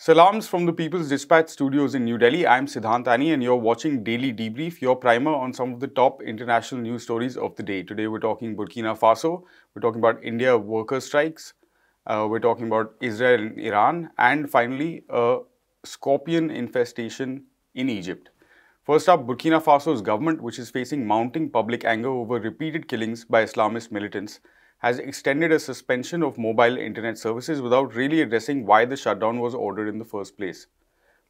Salams from the People's Dispatch studios in New Delhi. I'm Siddhant Ani and you're watching Daily Debrief, your primer on some of the top international news stories of the day. Today we're talking Burkina Faso, we're talking about India worker strikes, we're talking about Israel and Iran, and finally a scorpion infestation in Egypt. First up, Burkina Faso's government, which is facing mounting public anger over repeated killings by Islamist militants, has extended a suspension of mobile internet services without really addressing why the shutdown was ordered in the first place.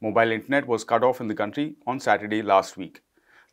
Mobile internet was cut off in the country on Saturday last week.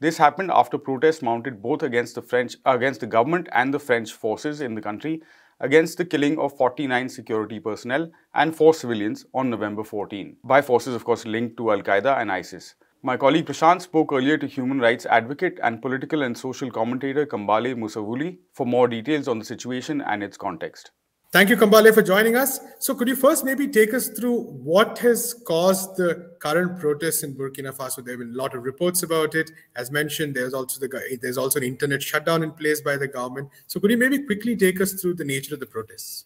This happened after protests mounted both against the government and the French forces in the country against the killing of 49 security personnel and 4 civilians on November 14, by forces of course linked to Al-Qaeda and ISIS. My colleague Prashant spoke earlier to human rights advocate and political and social commentator Kambale Musavuli for more details on the situation and its context. Thank you, Kambale, for joining us. So could you first maybe take us through what has caused the current protests in Burkina Faso? There have been a lot of reports about it. As mentioned, there's also an internet shutdown in place by the government. So could you maybe quickly take us through the nature of the protests?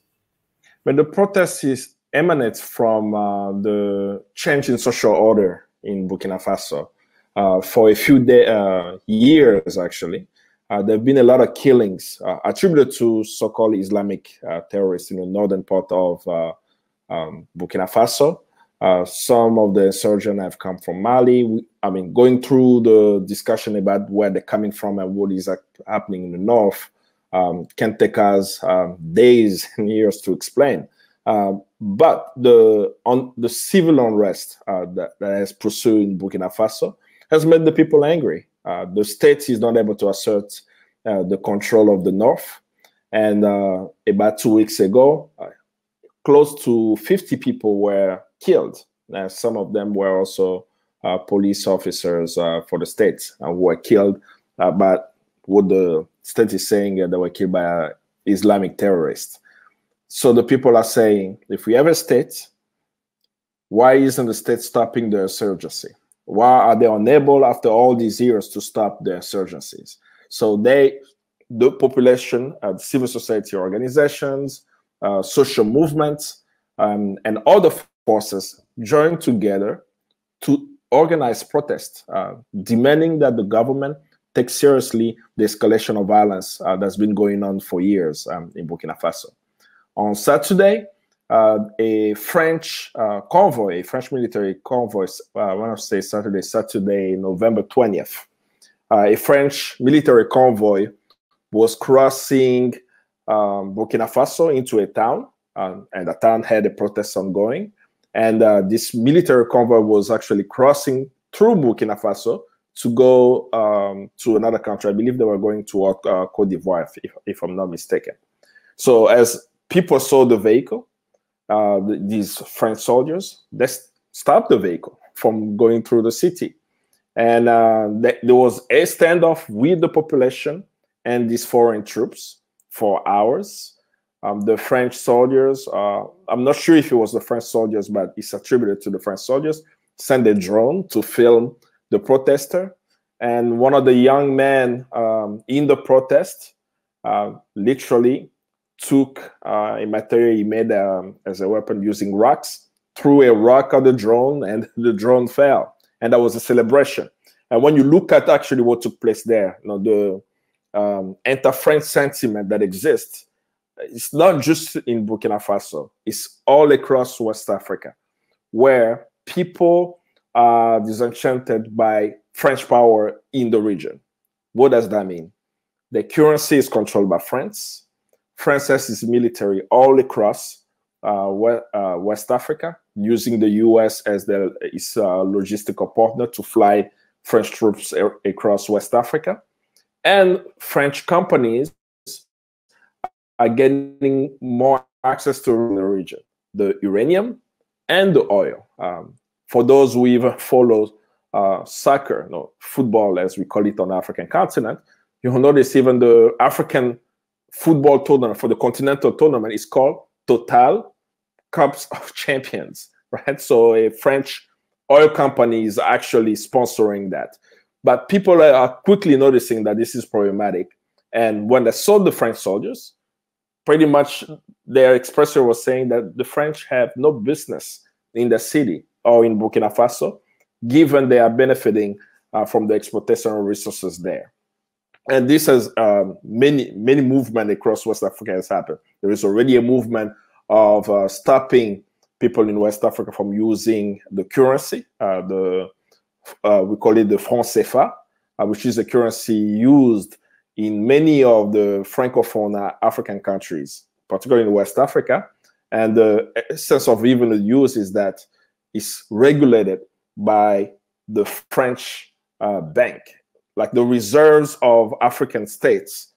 Well, the protest emanates from the change in social order in Burkina Faso. For a few years, actually, there have been a lot of killings attributed to so-called Islamic terrorists in the northern part of Burkina Faso. Some of the insurgents have come from Mali. Going through the discussion about where they're coming from and what is happening in the north can take us days and years to explain. But the civil unrest that has pursued in Burkina Faso has made the people angry. The state is not able to assert the control of the north. And about 2 weeks ago, close to 50 people were killed. Some of them were also police officers for the state who were killed. But what the state is saying, they were killed by Islamic terrorists. So the people are saying, if we have a state, why isn't the state stopping the insurgency? Why are they unable after all these years to stop the insurgencies? So the population, civil society organizations, social movements, and other forces joined together to organize protests, demanding that the government take seriously the escalation of violence that's been going on for years in Burkina Faso. On Saturday, a French convoy, a French military convoy, I want to say Saturday, November 20th, a French military convoy was crossing Burkina Faso into a town, and the town had a protest ongoing. And this military convoy was actually crossing through Burkina Faso to go to another country. I believe they were going to Cote d'Ivoire, if I'm not mistaken. So as people saw the vehicle, these French soldiers, they stopped the vehicle from going through the city. And there was a standoff with the population and these foreign troops for hours. The French soldiers, I'm not sure if it was the French soldiers, but it's attributed to the French soldiers, sent a drone to film the protester. And one of the young men in the protest literally took a material he made as a weapon using rocks, threw a rock at the drone, and the drone fell. And that was a celebration. And when you look at actually what took place there, the anti-French sentiment that exists, it's not just in Burkina Faso, it's all across West Africa, where people are disenchanted by French power in the region. What does that mean? The currency is controlled by France. France has its military all across West Africa, using the US as its logistical partner to fly French troops across West Africa. And French companies are getting more access to the region, the uranium and the oil. For those who even follow soccer, football as we call it on the African continent, you'll notice even the African football tournament for the continental tournament is called Total Cups of Champions, right? So a French oil company is actually sponsoring that. But people are quickly noticing that this is problematic. And when they saw the French soldiers, pretty much their expressor was saying that the French have no business in the city. or in Burkina Faso, given they are benefiting from the exploitation of resources there. And this has many movements across West Africa has happened. There is already a movement of stopping people in West Africa from using the currency. We call it the franc CFA, which is a currency used in many of the Francophone African countries, particularly in West Africa. And the essence of even the use is that it's regulated by the French bank. Like the reserves of African states,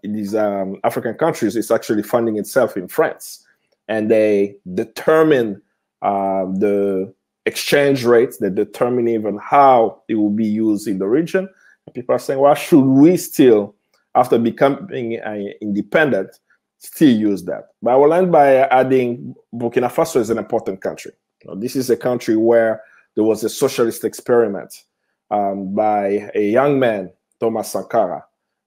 these African countries, is actually funding itself in France. And they determine the exchange rates, they determine even how it will be used in the region. And people are saying, well, should we still, after becoming independent, still use that? But I will end by adding Burkina Faso is an important country. This is a country where there was a socialist experiment by a young man, Thomas Sankara,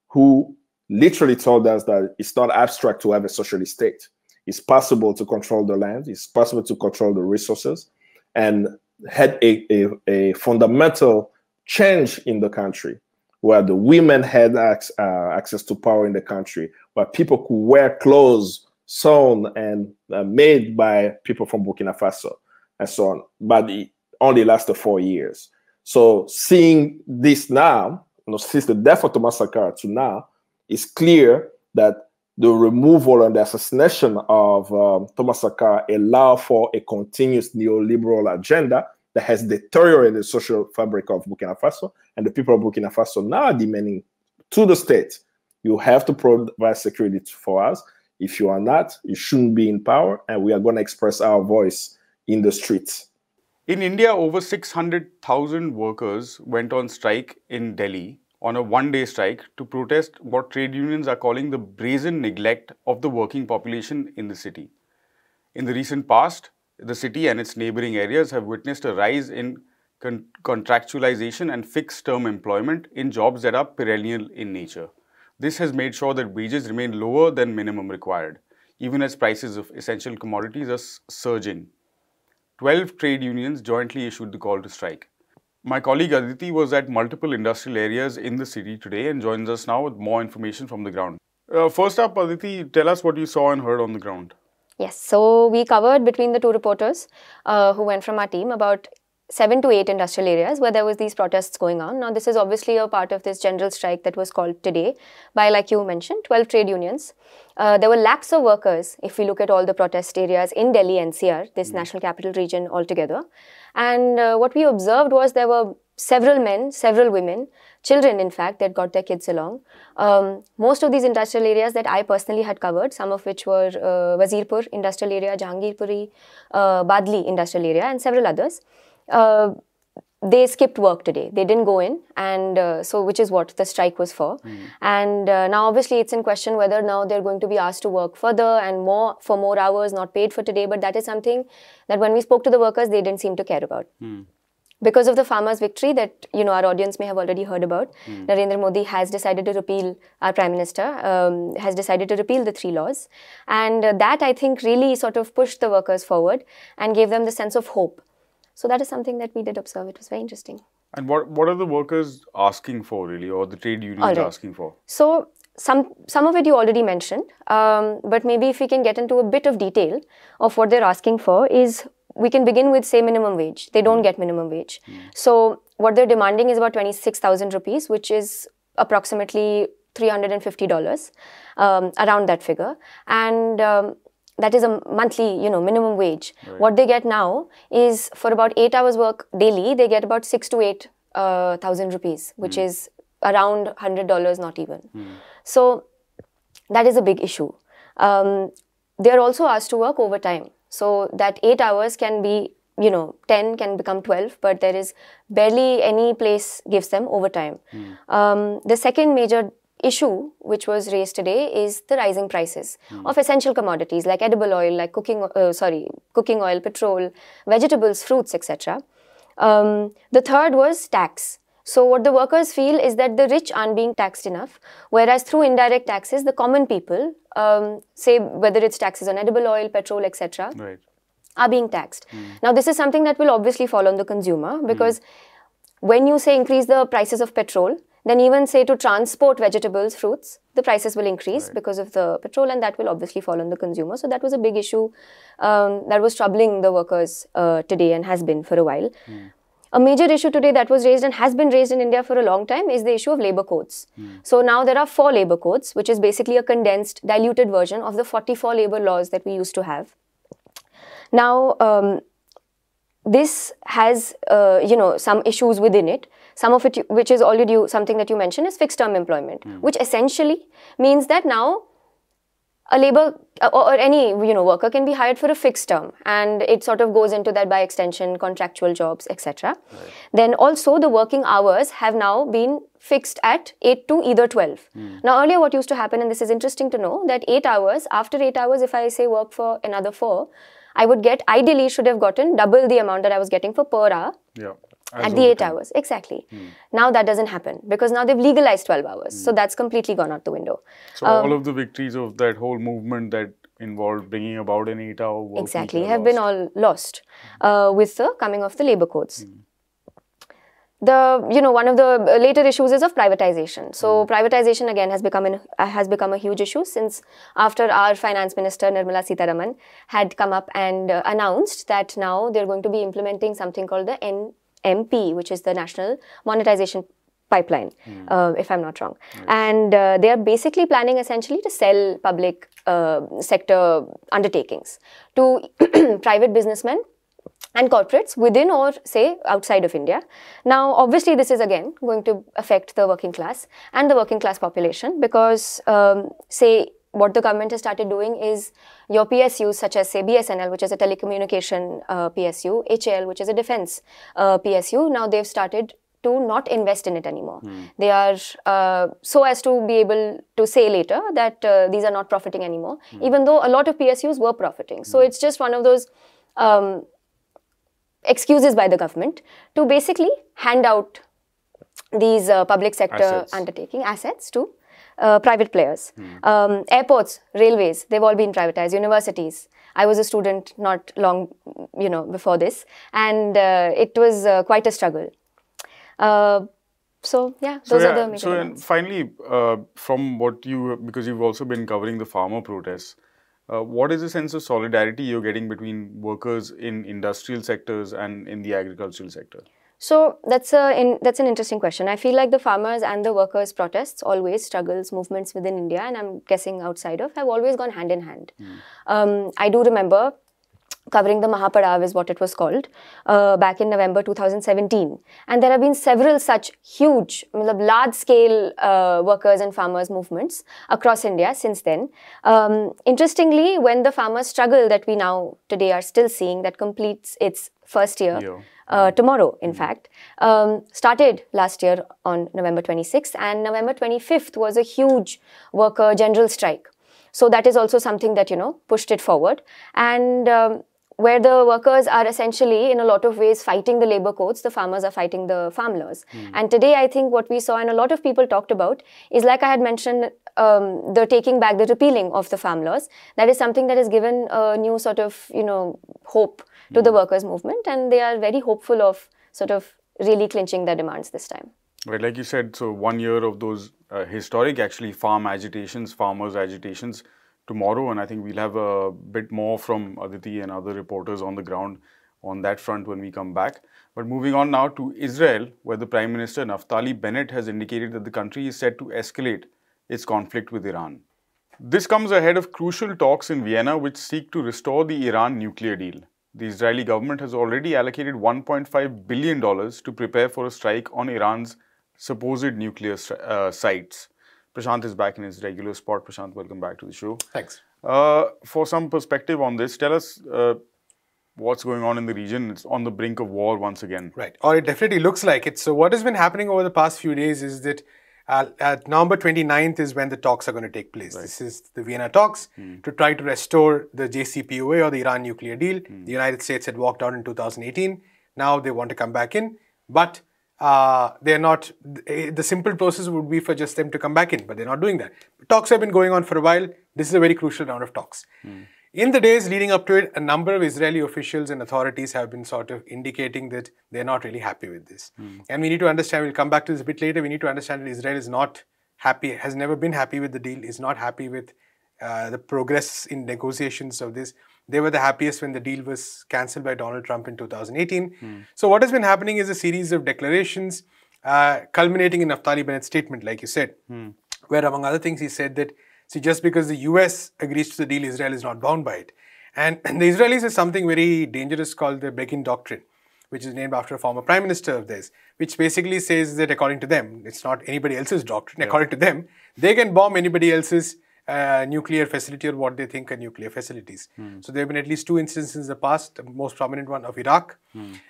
who literally told us that it's not abstract to have a socialist state. It's possible to control the land. It's possible to control the resources, and had a fundamental change in the country where the women had access to power in the country, where people could wear clothes sewn and made by people from Burkina Faso and so on. But it only lasted 4 years. So seeing this now, since the death of Thomas Sankara to now, it's clear that the removal and the assassination of Thomas Sankara allow for a continuous neoliberal agenda that has deteriorated the social fabric of Burkina Faso. And the people of Burkina Faso now are demanding to the state, you have to provide security for us. If you are not, you shouldn't be in power, and we are going to express our voice in the streets. In India, over 600,000 workers went on strike in Delhi on a one-day strike to protest what trade unions are calling the brazen neglect of the working population in the city. In the recent past, the city and its neighboring areas have witnessed a rise in contractualization and fixed-term employment in jobs that are perennial in nature. This has made sure that wages remain lower than minimum required, even as prices of essential commodities are surging. 12 trade unions jointly issued the call to strike. My colleague Aditi was at multiple industrial areas in the city today and joins us now with more information from the ground. First up, Aditi, tell us what you saw and heard on the ground. Yes, so we covered between the two reporters who went from our team about 7 to 8 industrial areas where there was these protests going on. Now, this is obviously a part of this general strike that was called today by, like you mentioned, 12 trade unions. There were lakhs of workers, if we look at all the protest areas in Delhi NCR, this national capital region altogether. And what we observed was there were several men, several women, children in fact, that got their kids along. Most of these industrial areas that I personally had covered, some of which were Wazirpur industrial area, Jahangirpuri, Badli industrial area, and several others. They skipped work today. They didn't go in, and so which is what the strike was for. And now obviously it's in question whether now they're going to be asked to work further and for more hours, not paid for today. But that is something that when we spoke to the workers, they didn't seem to care about. Because of the farmers' victory that our audience may have already heard about, Narendra Modi has decided to repeal, our Prime Minister has decided to repeal the 3 laws. And that I think really sort of pushed the workers forward and gave them the sense of hope. So that is something that we did observe. It was very interesting. And what are the workers asking for really, or the trade unions asking for? So some of it you already mentioned, but maybe if we can get into a bit of detail of what they're asking for is, we can begin with, say, minimum wage. They don't get minimum wage. So what they're demanding is about 26,000 rupees, which is approximately $350, around that figure. And that is a monthly, minimum wage. Right. What they get now is for about 8 hours work daily, they get about 6 to 8,000 rupees, which is around $100, not even. So that is a big issue. They are also asked to work overtime. So that 8 hours can be, 10 can become 12, but there is barely any place gives them overtime. The second major issue which was raised today is the rising prices of essential commodities like edible oil, like cooking oil, petrol, vegetables, fruits, etc. The third was tax. So what the workers feel is that the rich aren't being taxed enough, whereas through indirect taxes, the common people, say whether it's taxes on edible oil, petrol, etc., are being taxed. Now, this is something that will obviously fall on the consumer, because when you say increase the prices of petrol, then even say to transport vegetables, fruits, the prices will increase because of the petrol, and that will obviously fall on the consumer. So that was a big issue that was troubling the workers today and has been for a while. A major issue today that was raised and has been raised in India for a long time is the issue of labour codes. So now there are 4 labour codes, which is basically a condensed, diluted version of the 44 labour laws that we used to have. Now, this has, some issues within it. Some of it, which is already something that you mentioned, is fixed term employment, which essentially means that now a labour or any worker can be hired for a fixed term, and it sort of goes into that by extension, contractual jobs, etc. Then also the working hours have now been fixed at 8 to either 12. Now earlier what used to happen, and this is interesting to know, that 8 hours, after 8 hours, if I say work for another 4, I would get, ideally should have gotten double the amount that I was getting for per hour. At the 8 hours, exactly. Now that doesn't happen, because now they've legalized 12 hours. So that's completely gone out the window. So all of the victories of that whole movement that involved bringing about an 8-hour work exactly have been all lost with the coming of the labour codes. One of the later issues is of privatization. So privatization again has become a huge issue since after our finance minister Nirmala Sitharaman had come up and announced that now they're going to be implementing something called the NMP, which is the National Monetization Pipeline, if I'm not wrong. And they are basically planning essentially to sell public sector undertakings to private businessmen and corporates within or say outside of India. Now obviously this is again going to affect the working class and the working class population, because say what the government has started doing is your PSUs such as say BSNL, which is a telecommunication PSU, HAL, which is a defense PSU, now they've started to not invest in it anymore. They are so as to be able to say later that these are not profiting anymore, even though a lot of PSUs were profiting. So it's just one of those excuses by the government to basically hand out these public sector undertaking assets to private players. Airports, railways, they've all been privatized. Universities. I was a student not long, before this, and it was quite a struggle. So yeah, those are the major So and finally, from what because you've also been covering the farmer protests, what is the sense of solidarity you're getting between workers in industrial sectors and in the agricultural sector? So that's an interesting question. I feel like the farmers and the workers' protests, always struggles, movements within India, and I'm guessing outside of, have always gone hand in hand. I do remember covering the Mahapadav is what it was called, back in November 2017. And there have been several such huge, large-scale workers and farmers movements across India since then. Interestingly, when the farmers' struggle that we now today are still seeing, that completes its first year, tomorrow in fact, started last year on November 26th, and November 25th was a huge worker general strike. So that is also something that, pushed it forward. And where the workers are essentially in a lot of ways fighting the labour codes, the farmers are fighting the farm laws. And today I think what we saw and a lot of people talked about is, like I had mentioned, the taking back, the repealing of the farm laws. That is something that has given a new sort of, hope to the workers' movement, and they are very hopeful of sort of really clinching their demands this time. Right, like you said, so 1 year of those historic actually farmers' agitations tomorrow, and I think we'll have a bit more from Aditi and other reporters on the ground on that front when we come back. But moving on now to Israel, where the Prime Minister Naftali Bennett has indicated that the country is set to escalate its conflict with Iran. This comes ahead of crucial talks in Vienna which seek to restore the Iran nuclear deal. The Israeli government has already allocated $1.5 billion to prepare for a strike on Iran's supposed nuclear sites. Prashant is back in his regular spot. Prashant, welcome back to the show. Thanks. For some perspective on this, tell us what's going on in the region. It's on the brink of war once again. Right. Or it definitely looks like it. So what has been happening over the past few days is that November 29th is when the talks are going to take place. Right. This is the Vienna talks to try to restore the JCPOA or the Iran nuclear deal. The United States had walked out in 2018. Now they want to come back in. But they're not, the simple process would be for just them to come back in, but they're not doing that. Talks have been going on for a while. This is a very crucial round of talks. In the days leading up to it, a number of Israeli officials and authorities have been sort of indicating that they're not really happy with this. And we need to understand, we'll come back to this a bit later, we need to understand that Israel is not happy, has never been happy with the deal, is not happy with the progress in negotiations of this. They were the happiest when the deal was cancelled by Donald Trump in 2018. So what has been happening is a series of declarations culminating in Naftali Bennett's statement, like you said, where among other things he said that, see, just because the US agrees to the deal, Israel is not bound by it. And the Israelis have something very dangerous called the Begin Doctrine, which is named after a former prime minister of theirs, which basically says that according to them, it's not anybody else's doctrine, according to them, they can bomb anybody else's nuclear facility or what they think are nuclear facilities. So there have been at least 2 instances in the past, the most prominent one of Iraq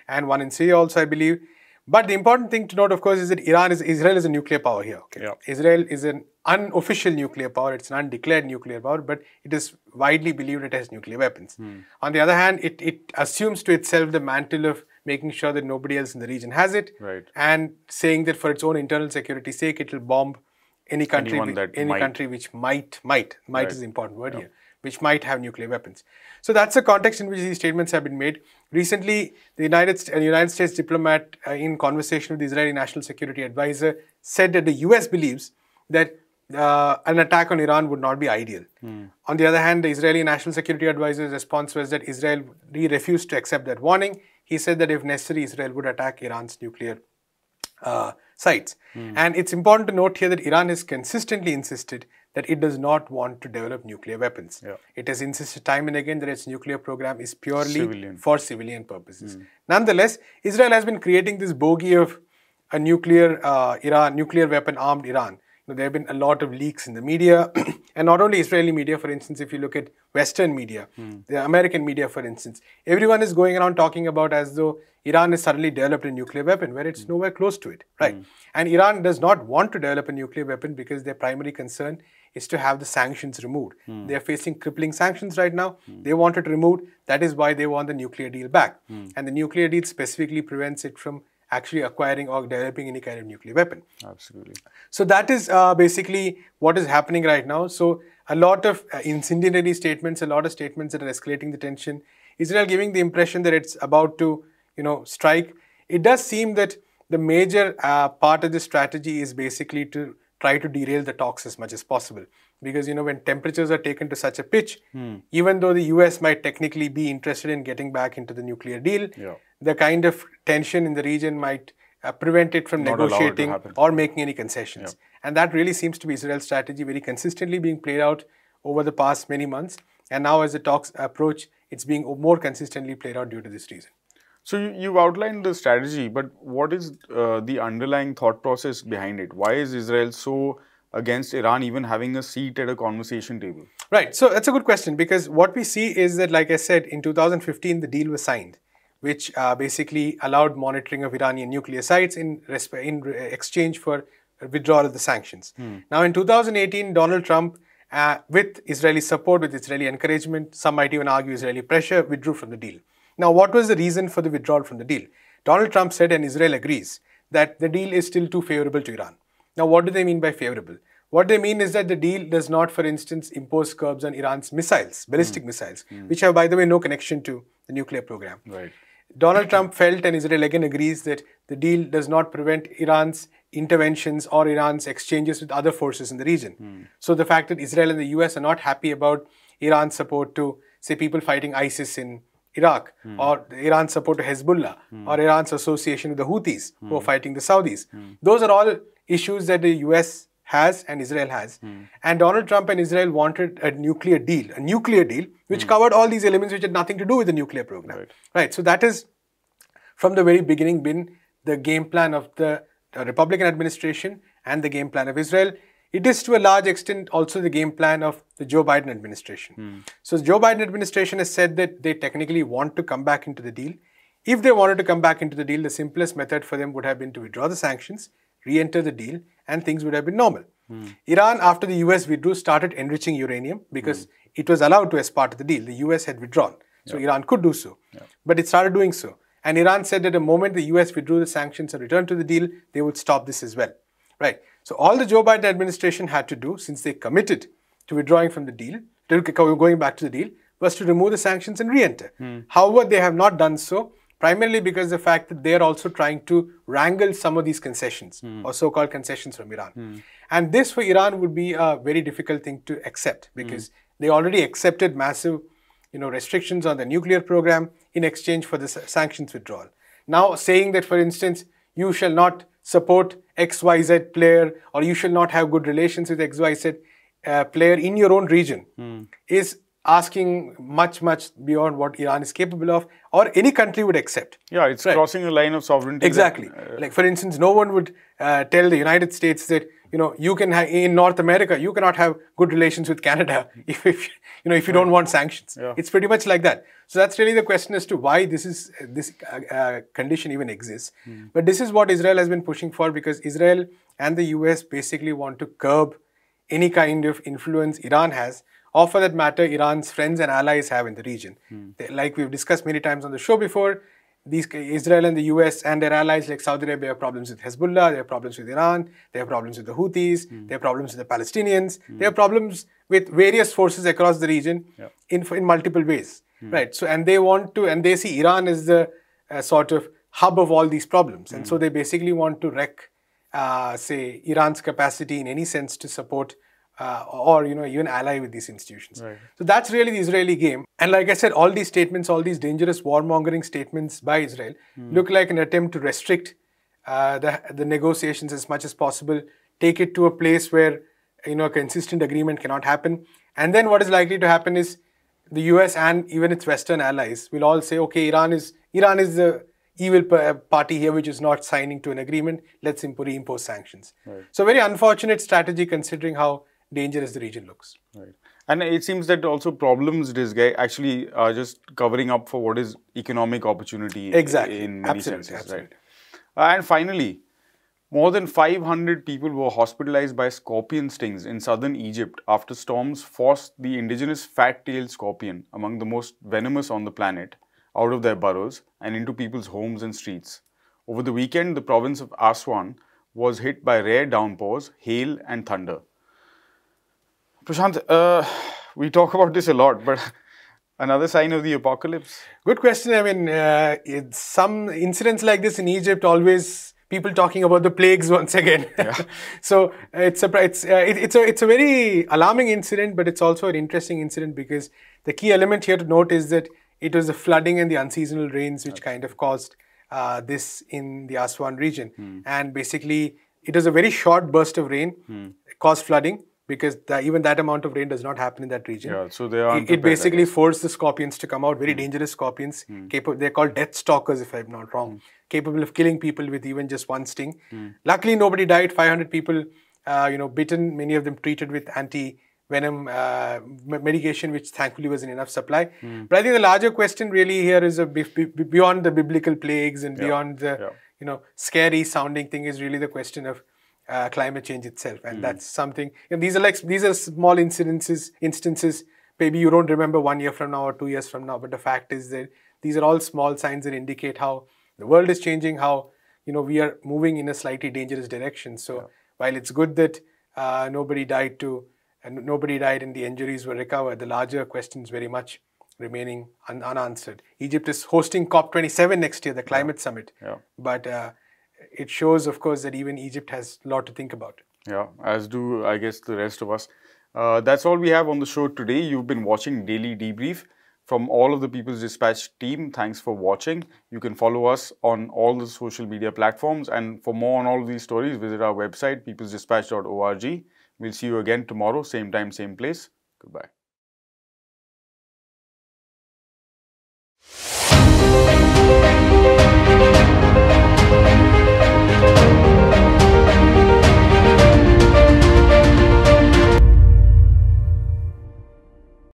and one in Syria also, I believe. But the important thing to note, of course, is that Israel is a nuclear power here. Okay? Yeah. Israel is an unofficial nuclear power. It's an undeclared nuclear power, but it is widely believed it has nuclear weapons. On the other hand, it assumes to itself the mantle of making sure that nobody else in the region has it, and saying that for its own internal security's sake, it will bomb any country, country which might is the important word here, which might have nuclear weapons. So that's the context in which these statements have been made. Recently, the United States diplomat in conversation with the Israeli National Security Advisor said that the US believes that an attack on Iran would not be ideal. On the other hand, the Israeli National Security Advisor's response was that Israel refused to accept that warning. He said that if necessary, Israel would attack Iran's nuclear sites. And it's important to note here that Iran has consistently insisted that it does not want to develop nuclear weapons. It has insisted time and again that its nuclear program is purely for civilian purposes. Nonetheless, Israel has been creating this bogey of a nuclear weapon armed Iran. There have been a lot of leaks in the media, and not only Israeli media, for instance, if you look at Western media, the American media, for instance, everyone is going around talking about as though Iran has suddenly developed a nuclear weapon, where it's nowhere close to it, right? And Iran does not want to develop a nuclear weapon because their primary concern is to have the sanctions removed. They are facing crippling sanctions right now. They want it removed. That is why they want the nuclear deal back. And the nuclear deal specifically prevents it from actually acquiring or developing any kind of nuclear weapon. Absolutely. So that is basically what is happening right now. So a lot of incendiary statements, a lot of statements that are escalating the tension. Israel giving the impression that it's about to, strike. It does seem that the major part of this strategy is basically to try to derail the talks as much as possible. Because, when temperatures are taken to such a pitch, even though the US might technically be interested in getting back into the nuclear deal, the kind of tension in the region might prevent it from negotiating or making any concessions. And that really seems to be Israel's strategy, very consistently being played out over the past many months. And now as the talks approach, it's being more consistently played out due to this reason. So you've outlined the strategy, but what is the underlying thought process behind it? Why is Israel so against Iran even having a seat at a conversation table? Right. So that's a good question, because what we see is that, like I said, in 2015, the deal was signed, which basically allowed monitoring of Iranian nuclear sites in exchange for withdrawal of the sanctions. Now, in 2018, Donald Trump, with Israeli support, with Israeli encouragement, some might even argue Israeli pressure, withdrew from the deal. Now, what was the reason for the withdrawal from the deal? Donald Trump said, and Israel agrees, that the deal is still too favorable to Iran. Now, what do they mean by favorable? What they mean is that the deal does not, for instance, impose curbs on Iran's missiles, ballistic missiles, which have, by the way, no connection to the nuclear program. Right. Donald Trump felt, and Israel again agrees, that the deal does not prevent Iran's interventions or Iran's exchanges with other forces in the region. So the fact that Israel and the US are not happy about Iran's support to, say, people fighting ISIS in Iraq, or Iran's support to Hezbollah, or Iran's association with the Houthis who are fighting the Saudis. Those are all issues that the US has and Israel has. And Donald Trump and Israel wanted a nuclear deal which covered all these elements which had nothing to do with the nuclear program. Right. So that is, from the very beginning, been the game plan of the Republican administration and the game plan of Israel. It is to a large extent also the game plan of the Joe Biden administration. So the Joe Biden administration has said that they technically want to come back into the deal. If they wanted to come back into the deal, the simplest method for them would have been to withdraw the sanctions, re-enter the deal, and things would have been normal. Iran, after the US withdrew, started enriching uranium because it was allowed to as part of the deal. The US had withdrawn, so Iran could do so. But it started doing so. And Iran said that the moment the US withdrew the sanctions and returned to the deal, they would stop this as well. Right. So all the Joe Biden administration had to do, since they committed to withdrawing from the deal, to going back to the deal, was to remove the sanctions and re-enter. However, they have not done so, primarily because of the fact that they are also trying to wrangle some of these concessions or so-called concessions from Iran. And this for Iran would be a very difficult thing to accept because they already accepted massive restrictions on the nuclear program in exchange for the sanctions withdrawal. Now saying that, for instance, you shall not support XYZ player or you shall not have good relations with XYZ player in your own region is asking much, much beyond what Iran is capable of or any country would accept. Yeah, it's crossing a line of sovereignty. Exactly. Like, for instance, no one would tell the United States that, you can have, in North America, you cannot have good relations with Canada if you don't want sanctions. Yeah. It's pretty much like that. So that's really the question as to why this condition even exists. But this is what Israel has been pushing for, because Israel and the US basically want to curb any kind of influence Iran has, or for that matter, Iran's friends and allies have in the region. Like we've discussed many times on the show before, Israel and the US and their allies like Saudi Arabia have problems with Hezbollah, they have problems with Iran, they have problems with the Houthis, they have problems with the Palestinians, they have problems with various forces across the region in multiple ways. Right. So, and they want to, and they see Iran as the sort of hub of all these problems. And so they basically want to wreck, say, Iran's capacity in any sense to support or even ally with these institutions. Right. So that's really the Israeli game. And like I said, all these statements, all these dangerous warmongering statements by Israel look like an attempt to restrict the negotiations as much as possible, take it to a place where a consistent agreement cannot happen. And then what is likely to happen is the US and even its Western allies will all say, okay, Iran is the evil party here which is not signing to an agreement, let's reimpose sanctions. Right. So very unfortunate strategy considering how dangerous the region looks. Right. And it seems that also problems actually are just covering up for what is economic opportunity in many senses. Absolutely. Right. And finally, more than 500 people were hospitalized by scorpion stings in southern Egypt after storms forced the indigenous fat-tailed scorpion, among the most venomous on the planet, out of their burrows and into people's homes and streets. Over the weekend, the province of Aswan was hit by rare downpours, hail and thunder. Prashant, we talk about this a lot, but another sign of the apocalypse? Good question. I mean, some incidents like this in Egypt always people talking about the plagues once again. Yeah. So it's a very alarming incident, but it's also an interesting incident because the key element here to note is that it was the flooding and the unseasonal rains which kind of caused this in the Aswan region. And basically, it was a very short burst of rain, caused flooding, because even that amount of rain does not happen in that region. Yeah, so they are it basically forced the scorpions to come out, very dangerous scorpions. They're called death stalkers, if I'm not wrong, capable of killing people with even just one sting. Luckily, nobody died. 500 people, bitten, many of them treated with anti-venom medication, which thankfully was in enough supply. But I think the larger question really here is beyond the biblical plagues and beyond the scary sounding thing is really the question of climate change itself, and that's something. These are small instances. Maybe you don't remember 1 year from now or 2 years from now, but the fact is that these are all small signs that indicate how the world is changing, how we are moving in a slightly dangerous direction. So while it's good that nobody died and the injuries were recovered, the larger questions very much remaining unanswered. Egypt is hosting COP27 next year, the climate summit, but it shows, of course, that even Egypt has a lot to think about. Yeah, as do, I guess, the rest of us. That's all we have on the show today. You've been watching Daily Debrief from all of the People's Dispatch team. Thanks for watching. You can follow us on all the social media platforms. And for more on all of these stories, visit our website, peoplesdispatch.org. We'll see you again tomorrow, same time, same place. Goodbye.